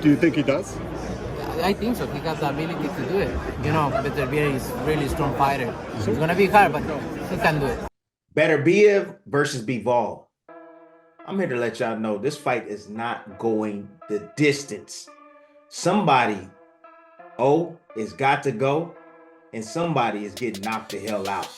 Do you think he does? I think so. He has the ability to do it. You know, Beterbiev is a really strong fighter. It's going to be hard, but he can do it. Beterbiev versus Bivol. I'm here to let y'all know this fight is not going the distance. Somebody, is got to go, and somebody is getting knocked the hell out.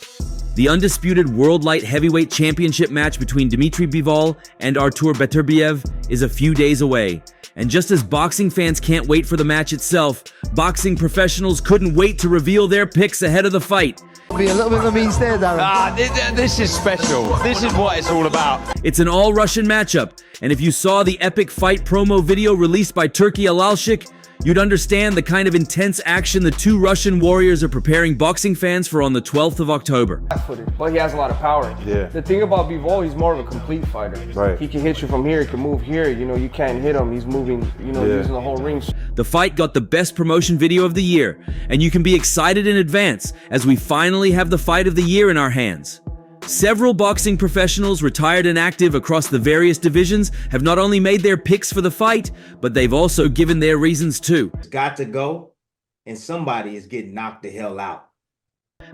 The undisputed World Light Heavyweight Championship match between Dmitry Bivol and Artur Beterbiev is a few days away. And just as boxing fans can't wait for the match itself, boxing professionals couldn't wait to reveal their picks ahead of the fight. Be a little bit of means there, Darren. This is special. This is what it's all about. It's an all-Russian matchup, and if you saw the epic fight promo video released by Turkey Alalshik, you'd understand the kind of intense action the two Russian warriors are preparing boxing fans for on the 12th of October. But he has a lot of power. Yeah. The thing about Bivol, he's more of a complete fighter. Right. He can hit you from here, he can move here, you know, you can't hit him. He's moving, you know, using the whole ring. The fight got the best promotion video of the year, and you can be excited in advance as we finally have the fight of the year in our hands. Several boxing professionals, retired and active across the various divisions, have not only made their picks for the fight, but they've also given their reasons too. It's got to go, and somebody is getting knocked the hell out.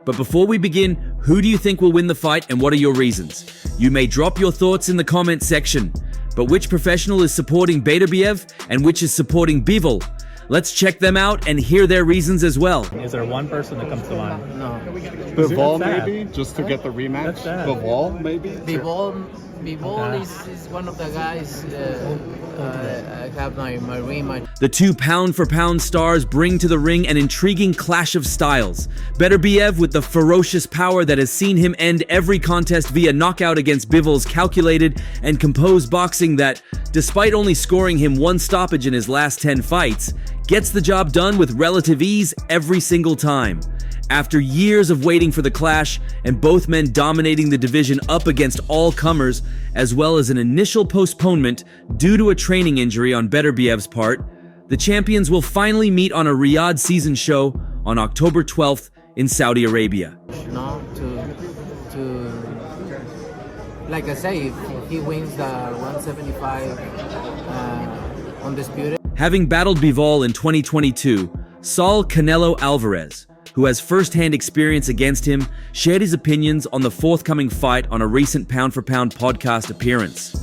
But before we begin, who do you think will win the fight and what are your reasons? You may drop your thoughts in the comment section. But which professional is supporting Beterbiev and which is supporting Bivol? Let's check them out and hear their reasons as well. Is there one person that comes to mind? No. Bivol maybe, just to get the rematch. Bivol maybe. Bivol is one of the guys I have my rematch. The two pound-for-pound stars bring to the ring an intriguing clash of styles. Beterbiev with the ferocious power that has seen him end every contest via knockout against Bivol's calculated and composed boxing that, despite only scoring him one stoppage in his last 10 fights, gets the job done with relative ease every single time. After years of waiting for the clash, and both men dominating the division up against all comers, as well as an initial postponement due to a training injury on Beterbiev's part, the champions will finally meet on a Riyadh season show on October 12th in Saudi Arabia. No, like I say, if he wins the 175 undisputed. Having battled Bivol in 2022, Saul Canelo Alvarez, who has first-hand experience against him, shared his opinions on the forthcoming fight on a recent pound-for-pound podcast appearance.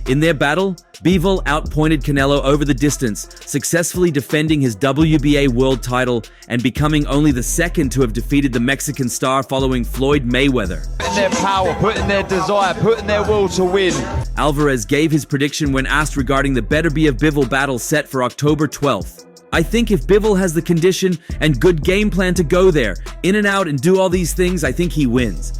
In their battle, Bivol outpointed Canelo over the distance, successfully defending his WBA world title and becoming only the second to have defeated the Mexican star following Floyd Mayweather. Putting their power, putting their desire, putting their will to win. Alvarez gave his prediction when asked regarding the Beterbiev-Bivol battle set for October 12th. I think if Bivol has the condition and good game plan to go there, in and out and do all these things, I think he wins.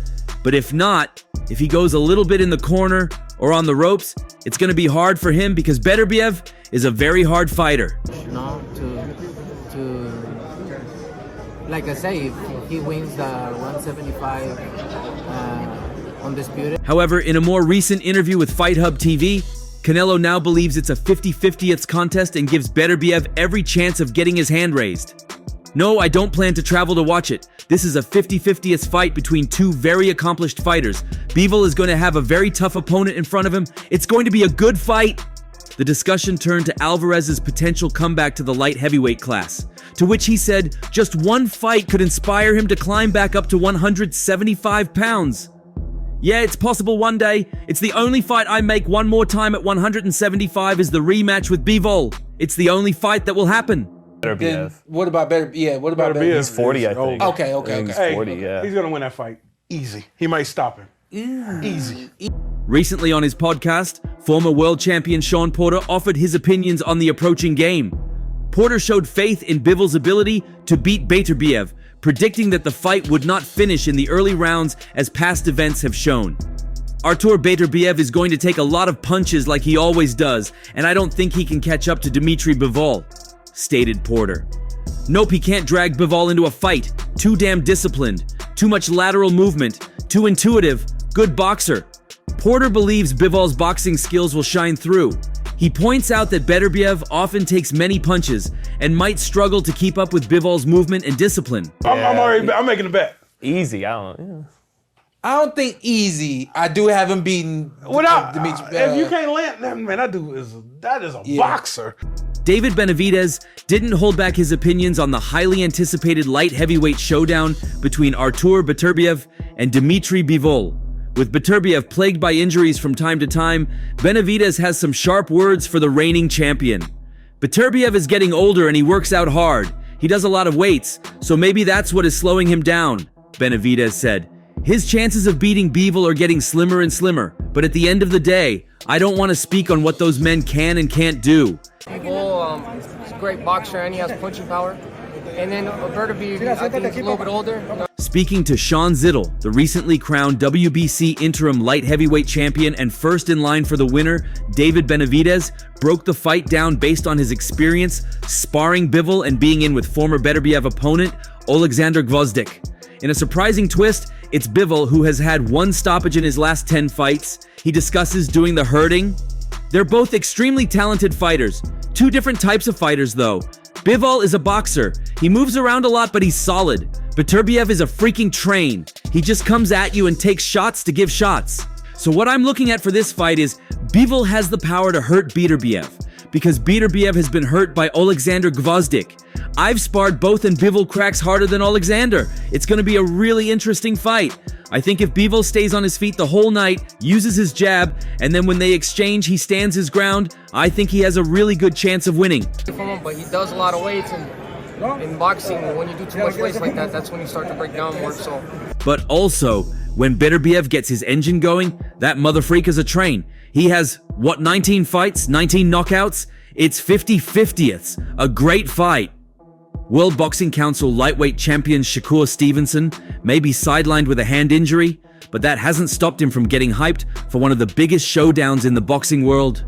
But if not, if he goes a little bit in the corner or on the ropes, it's going to be hard for him because Beterbiev is a very hard fighter. No, like I say, if he wins the 175 undisputed. However, in a more recent interview with Fight Hub TV, Canelo now believes it's a 50-50th contest and gives Beterbiev every chance of getting his hand raised. No, I don't plan to travel to watch it. This is a 50-50th fight between two very accomplished fighters. Bivol is going to have a very tough opponent in front of him. It's going to be a good fight. The discussion turned to Alvarez's potential comeback to the light heavyweight class, to which he said just one fight could inspire him to climb back up to 175 pounds. Yeah, it's possible one day. It's the only fight I make one more time at 175 is the rematch with Bivol. It's the only fight that will happen. Then what about Beterbiev? Yeah, what about Beterbiev? He's 40, I think. Okay. He's Hey, 40, yeah. He's gonna win that fight. Easy. He might stop him. Easy. Recently on his podcast, former world champion Sean Porter offered his opinions on the approaching game. Porter showed faith in Bivol's ability to beat Beterbiev, predicting that the fight would not finish in the early rounds as past events have shown. Artur Beterbiev is going to take a lot of punches like he always does, and I don't think he can catch up to Dmitry Bivol, stated Porter. Nope, he can't drag Bivol into a fight. Too damn disciplined, too much lateral movement, too intuitive, good boxer. Porter believes Bivol's boxing skills will shine through. He points out that Beterbiev often takes many punches and might struggle to keep up with Bivol's movement and discipline. I'm making a bet. Easy, I don't think easy. I do have him beaten. Without Dmitry. If you can't land, man, that is a boxer. David Benavidez didn't hold back his opinions on the highly anticipated light heavyweight showdown between Artur Beterbiev and Dmitry Bivol. With Beterbiev plagued by injuries from time to time, Benavidez has some sharp words for the reigning champion. Beterbiev is getting older and he works out hard. He does a lot of weights, so maybe that's what is slowing him down, Benavidez said. His chances of beating Bivol are getting slimmer and slimmer, but at the end of the day, I don't want to speak on what those men can and can't do. Bivol is a great boxer and he has punching power. And then Beterbiev, I think he's a little bit older. Speaking to Sean Zittel, the recently crowned WBC interim light heavyweight champion and first in line for the winner, David Benavidez, broke the fight down based on his experience sparring Bivol and being in with former Beterbiev opponent Alexander Gvozdyk. In a surprising twist, it's Bivol who has had one stoppage in his last 10 fights. He discusses doing the hurting. They're both extremely talented fighters. Two different types of fighters though. Bivol is a boxer. He moves around a lot, but he's solid. Beterbiev is a freaking train. He just comes at you and takes shots to give shots. So what I'm looking at for this fight is Bivol has the power to hurt Beterbiev because Beterbiev has been hurt by Alexander Gvozdyk. I've sparred both and Bivol cracks harder than Alexander. It's going to be a really interesting fight. I think if Bivol stays on his feet the whole night, uses his jab, and then when they exchange, he stands his ground, I think he has a really good chance of winning. But he does a lot of weights, and in boxing, when you do too much weights like that, that's when you start to break down more. So. But also, when Beterbiev gets his engine going, that mother freak is a train. He has, 19 fights, 19 knockouts? It's 50/50ths. A great fight. World Boxing Council lightweight champion Shakur Stevenson may be sidelined with a hand injury, but that hasn't stopped him from getting hyped for one of the biggest showdowns in the boxing world.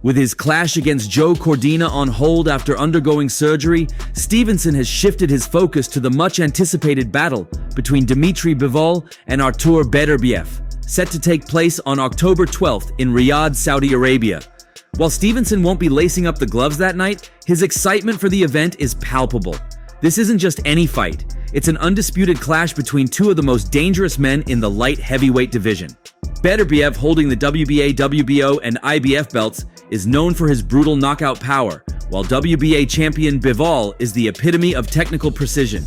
With his clash against Joe Cordina on hold after undergoing surgery, Stevenson has shifted his focus to the much-anticipated battle between Dmitry Bivol and Artur Beterbiev, set to take place on October 12th in Riyadh, Saudi Arabia. While Stevenson won't be lacing up the gloves that night, his excitement for the event is palpable. This isn't just any fight. It's an undisputed clash between two of the most dangerous men in the light heavyweight division. Beterbiev, holding the WBA, WBO, and IBF belts, is known for his brutal knockout power, while WBA champion Bivol is the epitome of technical precision.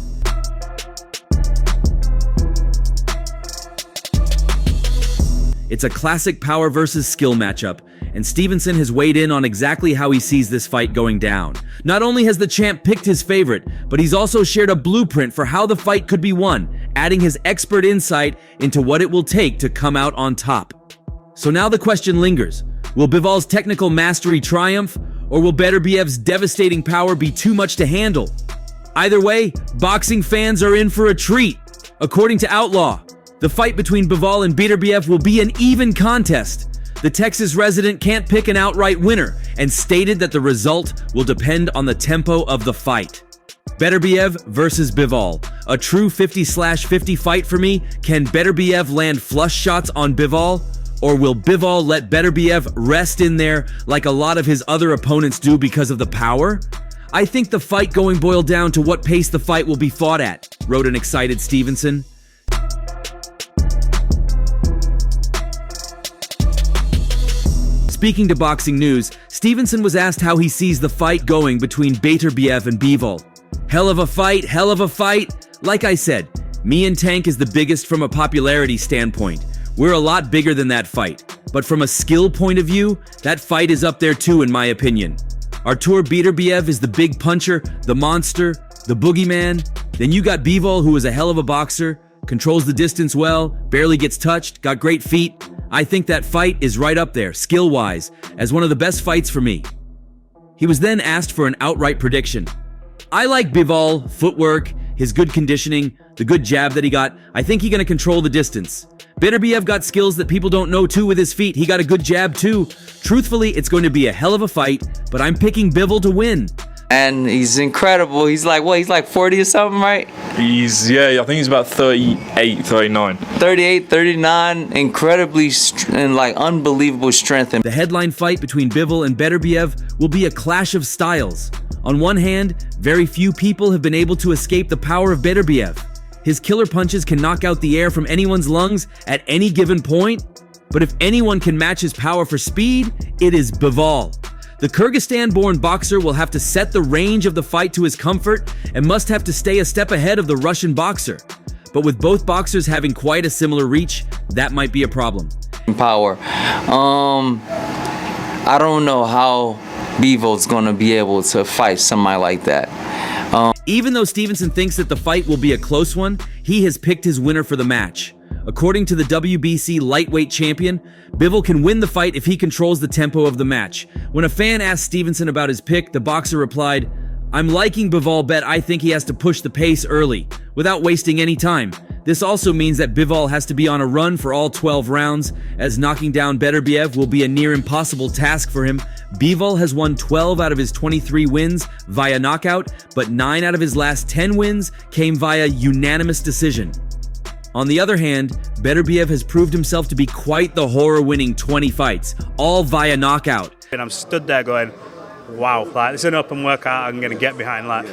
It's a classic power versus skill matchup, and Stevenson has weighed in on exactly how he sees this fight going down. Not only has the champ picked his favorite, but he's also shared a blueprint for how the fight could be won, adding his expert insight into what it will take to come out on top. So now the question lingers. Will Bivol's technical mastery triumph, or will Beterbiev's devastating power be too much to handle? Either way, boxing fans are in for a treat. According to Outlaw, the fight between Bivol and Beterbiev will be an even contest. The Texas resident can't pick an outright winner and stated that the result will depend on the tempo of the fight. Beterbiev versus Bivol, a true 50/50 fight for me. Can Beterbiev land flush shots on Bivol? Or will Bivol let Beterbiev rest in there like a lot of his other opponents do because of the power? I think the fight going boiled down to what pace the fight will be fought at, wrote an excited Stevenson. Speaking to Boxing News, Stevenson was asked how he sees the fight going between Beterbiev and Bivol. Hell of a fight, hell of a fight. Like I said, me and Tank is the biggest from a popularity standpoint. We're a lot bigger than that fight. But from a skill point of view, that fight is up there too in my opinion. Artur Beterbiev is the big puncher, the monster, the boogeyman. Then you got Bivol, who is a hell of a boxer, controls the distance well, barely gets touched, got great feet. I think that fight is right up there, skill-wise, as one of the best fights for me. He was then asked for an outright prediction. I like Bivol, footwork, his good conditioning, the good jab that he got. I think he's going to control the distance. Beterbiev got skills that people don't know too with his feet. He got a good jab too. Truthfully, it's going to be a hell of a fight, but I'm picking Bivol to win. And he's incredible. He's like 40 or something, right? I think he's about 38, 39. 38, 39, incredibly and like unbelievable strength. The headline fight between Bivol and Beterbiev will be a clash of styles. On one hand, very few people have been able to escape the power of Beterbiev. His killer punches can knock out the air from anyone's lungs at any given point. But if anyone can match his power for speed, it is Bivol. The Kyrgyzstan-born boxer will have to set the range of the fight to his comfort and must have to stay a step ahead of the Russian boxer. But with both boxers having quite a similar reach, that might be a problem. Power. I don't know how Bivol's gonna be able to fight somebody like that. Even though Stevenson thinks that the fight will be a close one, he has picked his winner for the match. According to the WBC lightweight champion, Bivol can win the fight if he controls the tempo of the match. When a fan asked Stevenson about his pick, the boxer replied, "I'm liking Bivol, but I think he has to push the pace early, without wasting any time. This also means that Bivol has to be on a run for all 12 rounds, as knocking down Beterbiev will be a near impossible task for him. Bivol has won 12 out of his 23 wins via knockout, but 9 out of his last 10 wins came via unanimous decision." On the other hand, Beterbiev has proved himself to be quite the horror-winning 20 fights, all via knockout. And I'm stood there going, wow, like, it's an open workout I'm going to get behind. Like,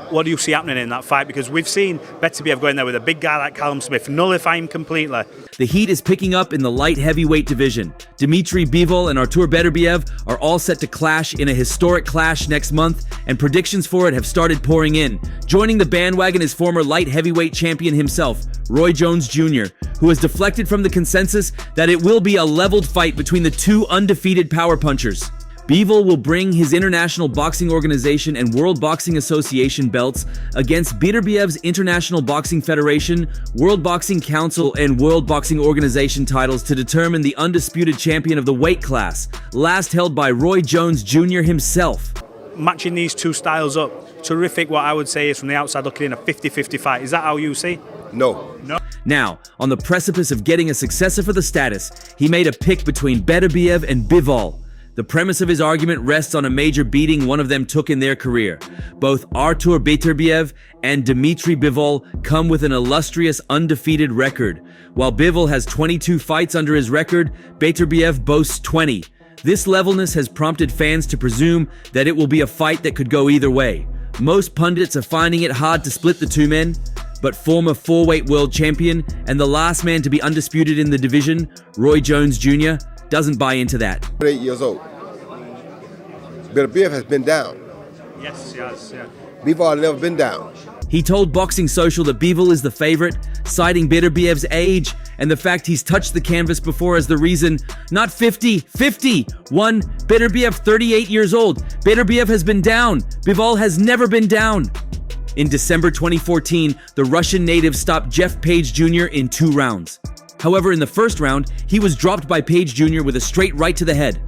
what do you see happening in that fight? Because we've seen Beterbiev going there with a big guy like Callum Smith, nullify him completely. The heat is picking up in the light heavyweight division. Dmitry Bivol and Artur Beterbiev are all set to clash in a historic clash next month, and predictions for it have started pouring in. Joining the bandwagon is former light heavyweight champion himself, Roy Jones Jr., who has deflected from the consensus that it will be a leveled fight between the two undefeated power punchers. Bivol will bring his International Boxing Organization and World Boxing Association belts against Beterbiev's International Boxing Federation, World Boxing Council, and World Boxing Organization titles to determine the undisputed champion of the weight class, last held by Roy Jones Jr. himself. Matching these two styles up, terrific. What I would say is, from the outside looking in, a 50-50 fight. Is that how you see? No. Now, on the precipice of getting a successor for the status, he made a pick between Beterbiev and Bivol. The premise of his argument rests on a major beating one of them took in their career. Both Artur Beterbiev and Dmitry Bivol come with an illustrious undefeated record. While Bivol has 22 fights under his record, Beterbiev boasts 20. This levelness has prompted fans to presume that it will be a fight that could go either way. Most pundits are finding it hard to split the two men, but former four-weight world champion and the last man to be undisputed in the division, Roy Jones Jr., doesn't buy into that. 8 years old. Beterbiev has been down. Yes, yes, yeah. Bivol has never been down. He told Boxing Social that Bivol is the favorite, citing Beterbiev's age and the fact he's touched the canvas before as the reason. Not 50, 51. Beterbiev, 38 years old. Beterbiev has been down. Bivol has never been down. In December 2014, the Russian native stopped Jeff Page Jr. in 2 rounds. However, in the first round, he was dropped by Page Jr. with a straight right to the head.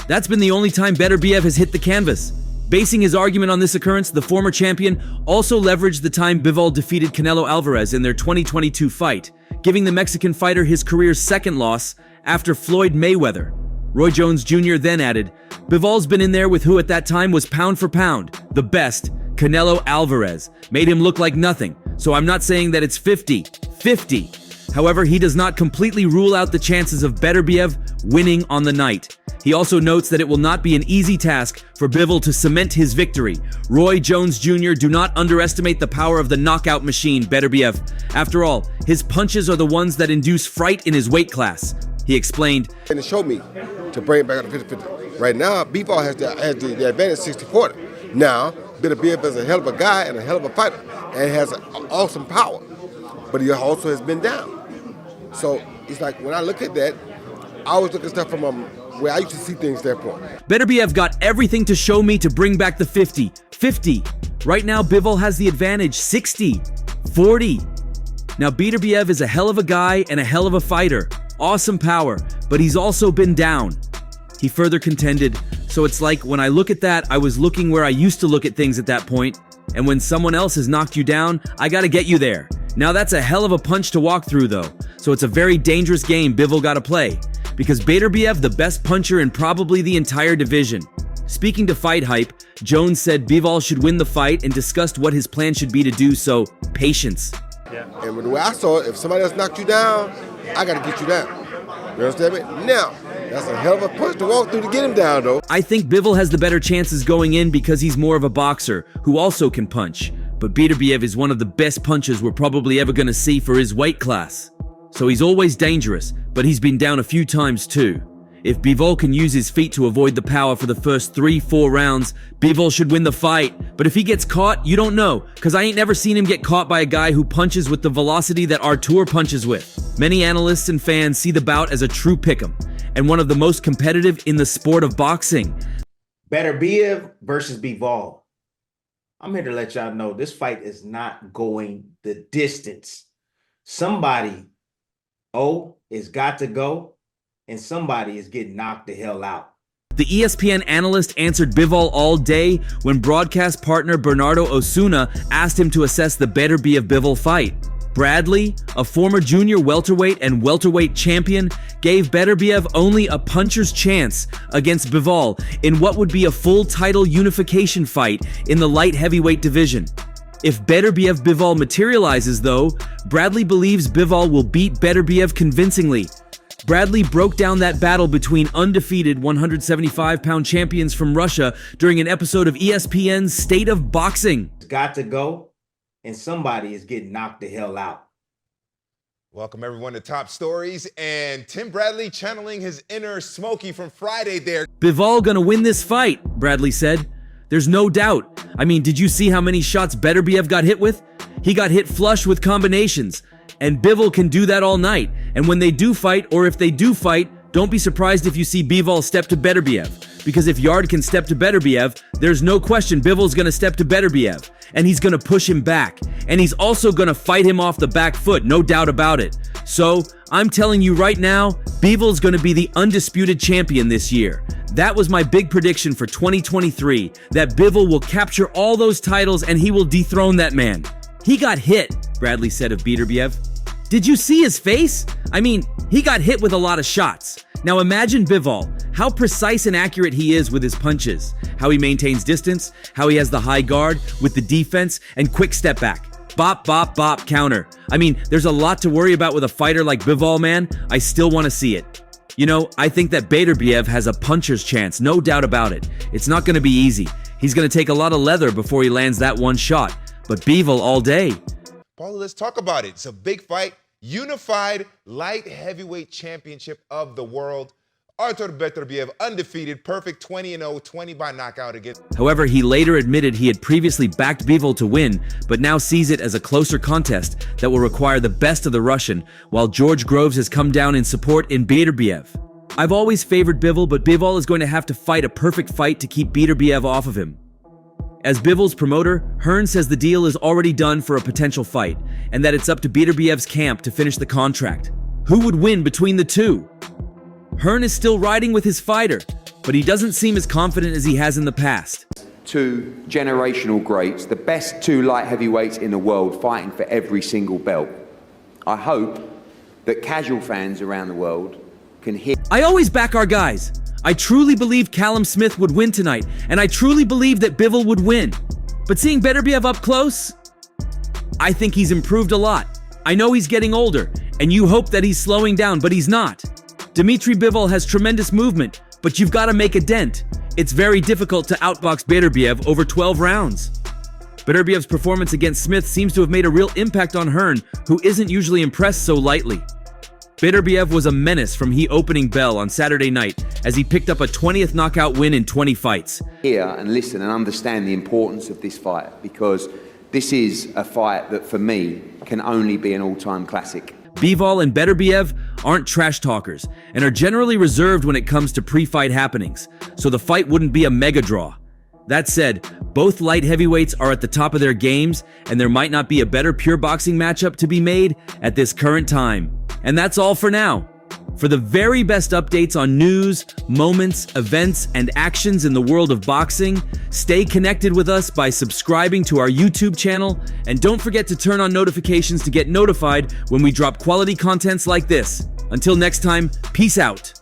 That's been the only time Beterbiev has hit the canvas. Basing his argument on this occurrence, the former champion also leveraged the time Bivol defeated Canelo Alvarez in their 2022 fight, giving the Mexican fighter his career's second loss after Floyd Mayweather. Roy Jones Jr. then added, "Bivol's been in there with who at that time was pound for pound, the best, Canelo Alvarez. Made him look like nothing, so I'm not saying that it's 50-50. However, he does not completely rule out the chances of Beterbiev winning on the night. He also notes that it will not be an easy task for Bivol to cement his victory. Roy Jones Jr., do not underestimate the power of the knockout machine, Beterbiev. After all, his punches are the ones that induce fright in his weight class." He explained, "And it showed me to bring it back up to 50-50. Right now, Bivol has the advantage 60-40. Now, Beterbiev is a hell of a guy and a hell of a fighter and has an awesome power, but he also has been down. So it's like when I look at that, I always look at stuff from where I used to see things that point. Beterbiev got everything to show me to bring back the 50-50. Right now, Bivol has the advantage 60-40. Now, Beterbiev is a hell of a guy and a hell of a fighter. Awesome power, but he's also been down." He further contended, "So it's like when I look at that, I was looking where I used to look at things at that point, and when someone else has knocked you down, I gotta get you there. Now that's a hell of a punch to walk through though, so it's a very dangerous game Bivol gotta play, because Beterbiev the best puncher in probably the entire division." Speaking to Fight Hype, Jones said Bivol should win the fight and discussed what his plan should be to do so. Patience. Yeah. And the way I saw it, if somebody else knocked you down, I gotta get you down. You understand me? Now, that's a hell of a punch to walk through to get him down though. I think Bivol has the better chances going in because he's more of a boxer who also can punch. But Beterbiev is one of the best punchers we're probably ever going to see for his weight class. So he's always dangerous, but he's been down a few times too. If Bivol can use his feet to avoid the power for the first 3-4 rounds, Bivol should win the fight. But if he gets caught, you don't know, because I ain't never seen him get caught by a guy who punches with the velocity that Artur punches with. Many analysts and fans see the bout as a true pick'em, and one of the most competitive in the sport of boxing. Beterbiev versus Bivol. I'm here to let y'all know this fight is not going the distance. Somebody, is got to go, and somebody is getting knocked the hell out. The ESPN analyst answered Bivol all day when broadcast partner Bernardo Osuna asked him to assess the Beterbiev-Bivol fight. Bradley, a former junior welterweight and welterweight champion, gave Beterbiev only a puncher's chance against Bivol in what would be a full title unification fight in the light heavyweight division. If Beterbiev-Bivol materializes, though, Bradley believes Bivol will beat Beterbiev convincingly. Bradley broke down that battle between undefeated 175-pound champions from Russia during an episode of ESPN's State of Boxing. It's got to go, and somebody is getting knocked the hell out. Welcome everyone to Top Stories, and Tim Bradley channeling his inner Smokey from Friday there. Bivol gonna win this fight, Bradley said. There's no doubt. I mean, did you see how many shots Beterbiev got hit with? He got hit flush with combinations. And Bivol can do that all night. And when they do fight, or if they do fight, don't be surprised if you see Bivol step to Beterbiev. Because if Yard can step to Beterbiev, there's no question Bivol's gonna step to Beterbiev. And he's gonna push him back. And he's also gonna fight him off the back foot, no doubt about it. So, I'm telling you right now, Bivol's gonna be the undisputed champion this year. That was my big prediction for 2023, that Bivol will capture all those titles and he will dethrone that man. He got hit, Bradley said of Beterbiev. Did you see his face? I mean, he got hit with a lot of shots. Now imagine Bivol, how precise and accurate he is with his punches, how he maintains distance, how he has the high guard with the defense and quick step back. Bop, bop, bop, counter. I mean, there's a lot to worry about with a fighter like Bivol, man. I still want to see it. You know, I think that Beterbiev has a puncher's chance, no doubt about it. It's not going to be easy. He's going to take a lot of leather before he lands that one shot. But Bivol all day. Paula, let's talk about it. It's a big fight. Unified light heavyweight championship of the world. Artur Beterbiev, undefeated, perfect 20-0, 20 by knockout against. However, he later admitted he had previously backed Bivol to win, but now sees it as a closer contest that will require the best of the Russian, while George Groves has come down in support in Beterbiev. I've always favored Bivol, but Bivol is going to have to fight a perfect fight to keep Beterbiev off of him. As Bivol's promoter, Hearn says the deal is already done for a potential fight, and that it's up to Beterbiev's camp to finish the contract. Who would win between the two? Hearn is still riding with his fighter, but he doesn't seem as confident as he has in the past. Two generational greats, the best two light heavyweights in the world fighting for every single belt. I hope that casual fans around the world can hear. I always back our guys. I truly believe Callum Smith would win tonight, and I truly believe that Bivol would win. But seeing Beterbiev up close, I think he's improved a lot. I know he's getting older, and you hope that he's slowing down, but he's not. Dmitry Bivol has tremendous movement, but you've got to make a dent. It's very difficult to outbox Beterbiev over 12 rounds. Beterbiev's performance against Smith seems to have made a real impact on Hearn, who isn't usually impressed so lightly. Beterbiev was a menace from the opening bell on Saturday night as he picked up a 20th knockout win in 20 fights. Hear and listen and understand the importance of this fight, because this is a fight that for me can only be an all-time classic. Bivol and Beterbiev aren't trash talkers and are generally reserved when it comes to pre-fight happenings, so the fight wouldn't be a mega draw. That said, both light heavyweights are at the top of their games, and there might not be a better pure boxing matchup to be made at this current time. And that's all for now. For the very best updates on news, moments, events, and actions in the world of boxing, stay connected with us by subscribing to our YouTube channel, and don't forget to turn on notifications to get notified when we drop quality contents like this. Until next time, peace out.